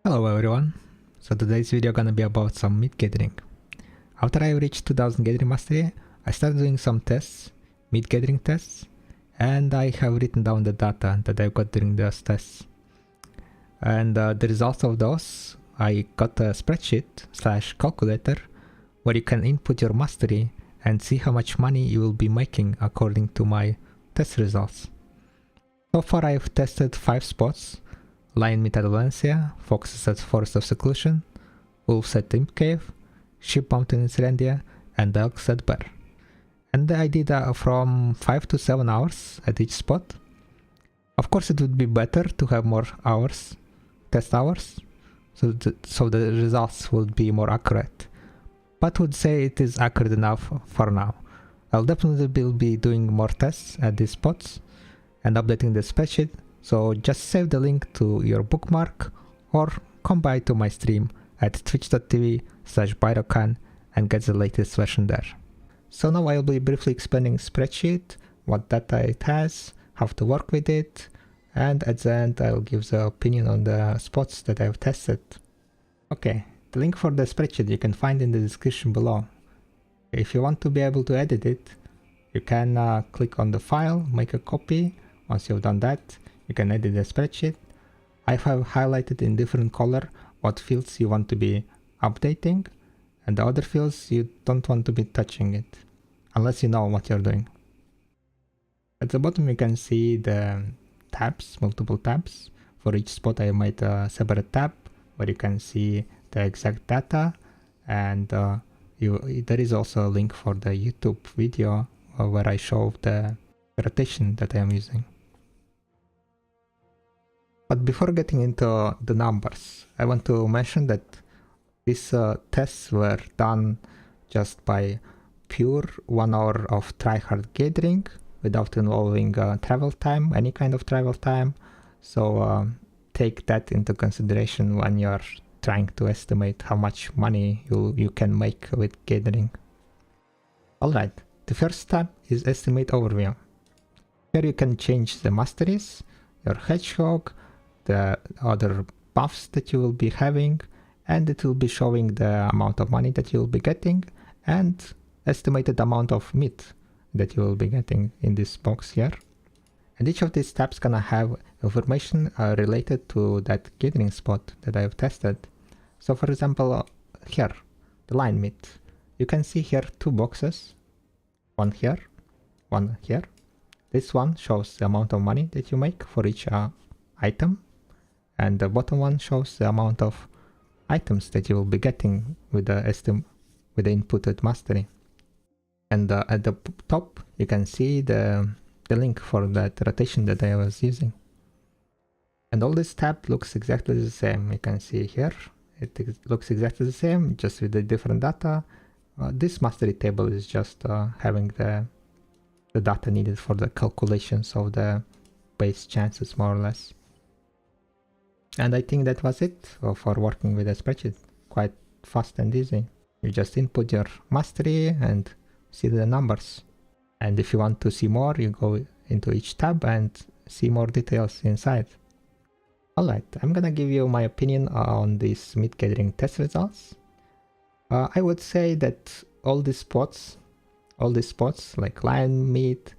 Hello everyone, so today's video gonna be about some meat gathering. After I reached 2000 gathering mastery, I started doing some tests, meat gathering tests, and I have written down the data that I got during those tests. And the results of those, I got a spreadsheet / calculator where you can input your mastery and see how much money you will be making according to my test results. So far I've tested 5 spots: Lion Meat at Valencia, Foxes at Forest of Seclusion, Wolves at Imp Cave, Sheep Mountain in Serendia, and Elks at Bear. And I did from 5 to 7 hours at each spot. Of course it would be better to have more hours, test hours, so the results would be more accurate. But would say it is accurate enough for now. I'll definitely be doing more tests at these spots and updating the spreadsheet. So just save the link to your bookmark or come by to my stream at twitch.tv/byrocan and get the latest version there. So now I'll be briefly explaining spreadsheet, what data it has, how to work with it, and at the end I'll give the opinion on the spots that I've tested. Okay, the link for the spreadsheet you can find in the description below. If you want to be able to edit it, you can click on the file, make a copy. Once you've done that, you can edit the spreadsheet. I have highlighted in different color what fields you want to be updating, and the other fields you don't want to be touching it, unless you know what you're doing. At the bottom you can see the tabs, multiple tabs. For each spot I made a separate tab where you can see the exact data, and there is also a link for the YouTube video where I show the rotation that I am using. But before getting into the numbers, I want to mention that these tests were done just by pure 1 hour of tryhard gathering without involving travel time, any kind of travel time. So take that into consideration when you're trying to estimate how much money you can make with gathering. Alright, the first tab is Estimate Overview. Here you can change the masteries, your hedgehog, the other buffs that you will be having, and it will be showing the amount of money that you will be getting and estimated amount of meat that you will be getting in this box here. And each of these tabs gonna have information related to that gathering spot that I have tested. So for example, here, the lion meat. You can see here 2 boxes, one here, one here. This one shows the amount of money that you make for each item, and the bottom one shows the amount of items that you will be getting with the inputted mastery. And at the top you can see the link for that rotation that I was using. And all this tab looks exactly the same. You can see here it looks exactly the same, just with the different data. This mastery table is just having the data needed for the calculations of the base chances, more or less. And I think that was it for working with a spreadsheet. Quite fast and easy. You just input your mastery and see the numbers. And if you want to see more, you go into each tab and see more details inside. Alright, I'm gonna give you my opinion on these meat gathering test results. I would say that all these spots like lion meat,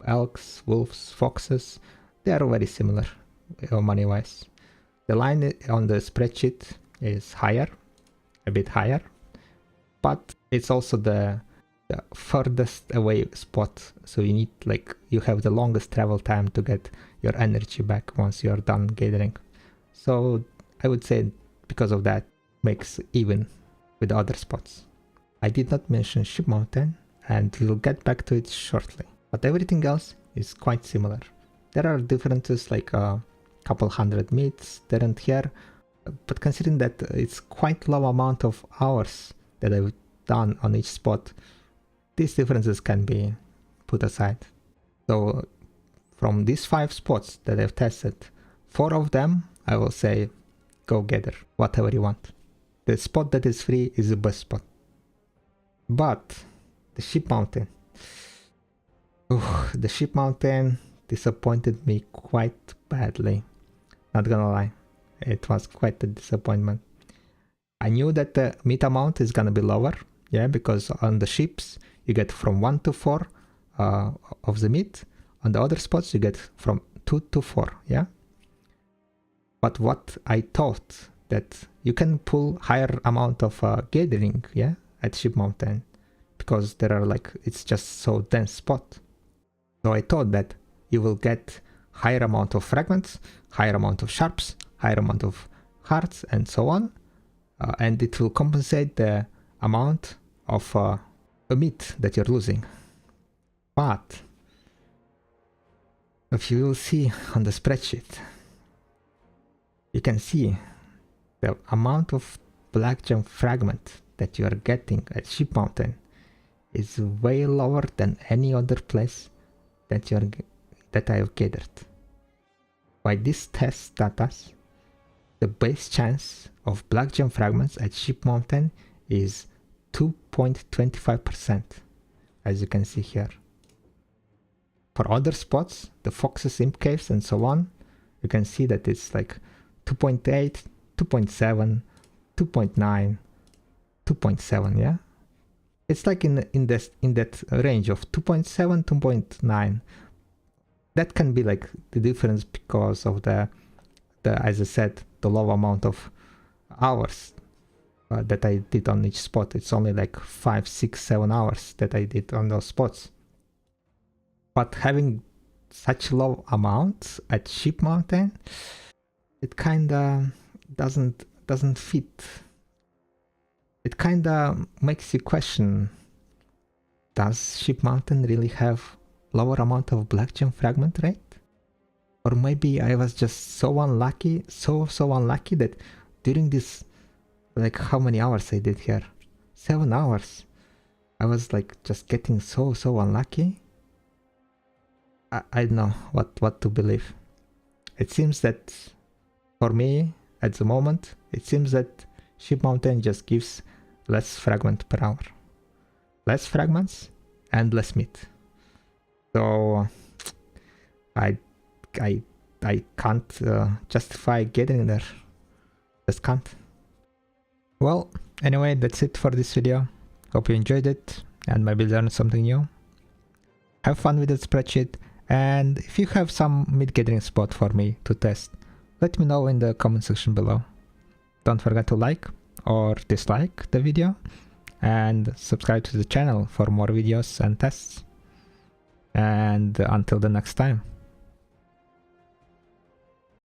elks, wolves, foxes, they are very similar money wise. The line on the spreadsheet is higher, a bit higher, but it's also the furthest away spot. So you need, you have the longest travel time to get your energy back once you're done gathering. So I would say because of that makes even with the other spots. I did not mention Sheep Mountain, and we'll get back to it shortly. But everything else is quite similar. There are differences like couple hundred meats there and here, but considering that it's quite low amount of hours that I've done on each spot, these differences can be put aside. So from these 5 spots that I've tested, 4 of them I will say go gather whatever you want. The spot that is free is the best spot. But the Sheep Mountain, the Sheep Mountain disappointed me quite badly. Not gonna lie. It was quite a disappointment. I knew that the meat amount is gonna be lower, yeah, because on the ships you get from 1 to 4 of the meat. On the other spots you get from 2 to 4, yeah. But what I thought that you can pull higher amount of gathering, yeah, at Ship Mountain, because there are like, it's just so dense spot. So I thought that you will get higher amount of fragments, higher amount of sharps, higher amount of hearts, and so on, and it will compensate the amount of meat that you're losing. But if you will see on the spreadsheet, you can see the amount of black gem fragment that you are getting at Ship Mountain is way lower than any other place that I have gathered. By this test status, the base chance of black gem fragments at Ship Mountain is 2.25%, as you can see here. For other spots, the Fox's Imp Caves and so on, you can see that it's like 2.8, 2.7, 2.9, 2.7, yeah? It's like in that range of 2.7, 2.9. That can be like the difference because of the as I said, the low amount of hours that I did on each spot. It's only like 5, 6, 7 hours that I did on those spots. But having such low amounts at Ship Mountain, it kinda doesn't fit. It kinda makes you question, does Ship Mountain really have lower amount of black gem fragment rate? Or maybe I was just so unlucky, so unlucky that during this, like how many hours I did here? 7 hours. I was like just getting so unlucky. I don't know what to believe. It seems that for me at the moment, it seems that Ship Mountain just gives less fragment per hour. Less fragments and less meat. So I can't justify getting there. Just can't. Well, anyway, that's it for this video. Hope you enjoyed it and maybe learned something new. Have fun with the spreadsheet, and if you have some meat gathering spot for me to test, let me know in the comment section below. Don't forget to like or dislike the video and subscribe to the channel for more videos and tests. And until the next time.